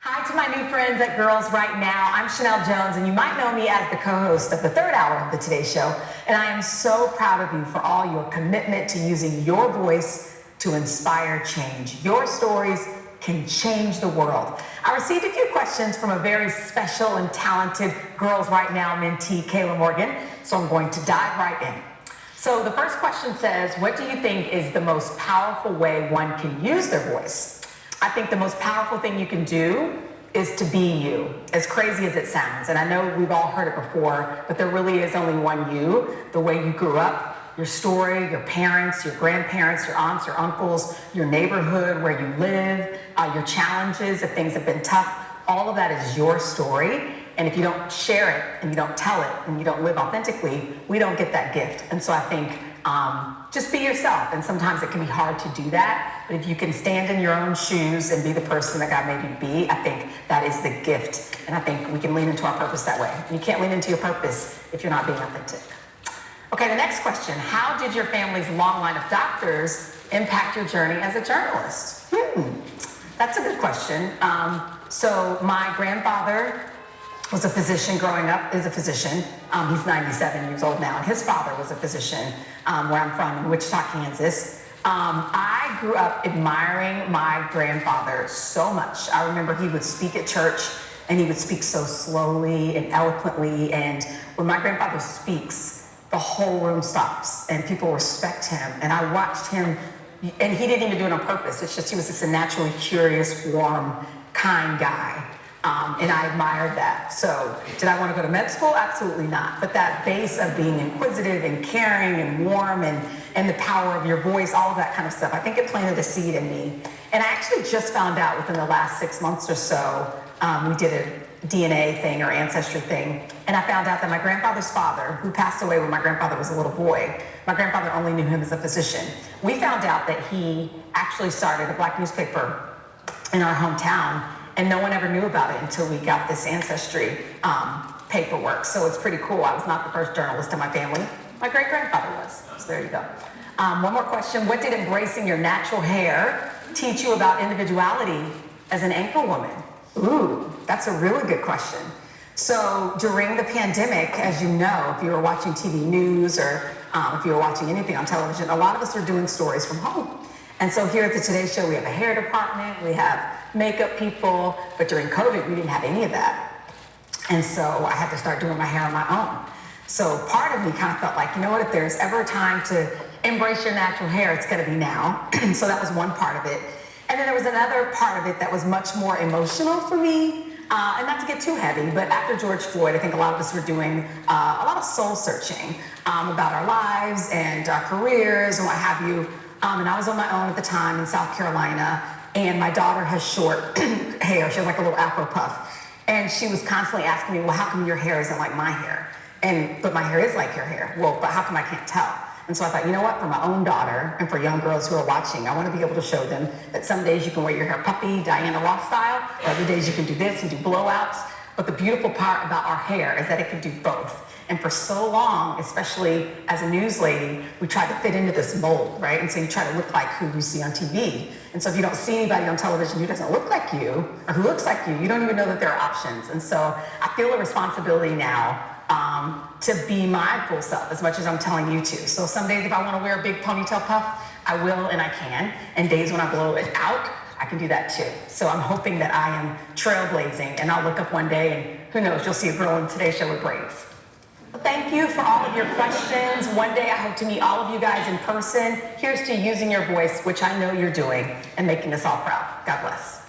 Hi to my new friends at Girls Right Now. I'm Sheinelle Jones, and you might know me as the co-host of the third hour of the Today Show. And I am so proud of you for all your commitment to using your voice to inspire change. Your stories can change the world. I received a few questions from a very special and talented Girls Right Now mentee, Kayla Morgan, so I'm going to dive right in. So the first question says, what do you think is the most powerful way one can use their voice? I think the most powerful thing you can do is to be you, as crazy as it sounds. And I know we've all heard it before, but there really is only one you. The way you grew up, your story, your parents, your grandparents, your aunts, your uncles, your neighborhood, where you live, your challenges, if things have been tough, all of that is your story. And if you don't share it and you don't tell it and you don't live authentically, we don't get that gift. And so I think just be yourself. And sometimes it can be hard to do that. But if you can stand in your own shoes and be the person that God made you to be, I think that is the gift. And I think we can lean into our purpose that way. You can't lean into your purpose if you're not being authentic. Okay, the next question. How did your family's long line of doctors impact your journey as a journalist? That's a good question. So my grandfather was a physician growing up, is a physician. He's 97 years old now, and his father was a physician where I'm from, in Wichita, Kansas. I grew up admiring my grandfather so much. I remember he would speak at church, and he would speak so slowly and eloquently, and when my grandfather speaks, the whole room stops, and people respect him, and I watched him, and he didn't even do it on purpose. It's just he was just a naturally curious, warm, kind guy. And I admired that. So did I want to go to med school? Absolutely not. But that base of being inquisitive and caring and warm and the power of your voice, all of that kind of stuff, I think it planted a seed in me. And I actually just found out within the last 6 months or so, we did a DNA thing or ancestry thing, and I found out that my grandfather's father, who passed away when my grandfather was a little boy, my grandfather only knew him as a physician. We found out that he actually started a black newspaper in our hometown, and no one ever knew about it until we got this ancestry paperwork. So it's pretty cool. I was not the first journalist in my family. My great-grandfather was. So there you go. One more question. What did embracing your natural hair teach you about individuality as an anchor woman? Ooh, that's a really good question. So during the pandemic, as you know, if you were watching TV news or if you were watching anything on television, a lot of us are doing stories from home. And so here at the Today Show, we have a hair department, we have makeup people, but during COVID, we didn't have any of that. And so I had to start doing my hair on my own. So part of me kind of felt like, you know what, if there's ever a time to embrace your natural hair, it's gonna be now. So that was one part of it. And then there was another part of it that was much more emotional for me. And not to get too heavy, but after George Floyd, I think a lot of us were doing a lot of soul searching about our lives and our careers and what have you. And I was on my own at the time in South Carolina, and my daughter has short hair. She has like a little afro puff. And she was constantly asking me, well, how come your hair isn't like my hair? But my hair is like your hair. Well, but how come I can't tell? And so I thought, you know what, for my own daughter and for young girls who are watching, I want to be able to show them that some days you can wear your hair puppy, Diana Ross style, or other days you can do this and do blowouts. But the beautiful part about our hair is that it can do both. And for so long, especially as a news lady, we tried to fit into this mold, right? And so you try to look like who you see on TV. And so if you don't see anybody on television who doesn't look like you, or who looks like you don't even know that there are options. And so I feel a responsibility now to be my full self as much as I'm telling you to. So some days if I want to wear a big ponytail puff, I will and I can. And days when I blow it out, I can do that too. So I'm hoping that I am trailblazing, and I'll look up one day and who knows, you'll see a girl in Today's Show with braids. Thank you for all of your questions. One day I hope to meet all of you guys in person. Here's to using your voice, which I know you're doing, and making us all proud. God bless.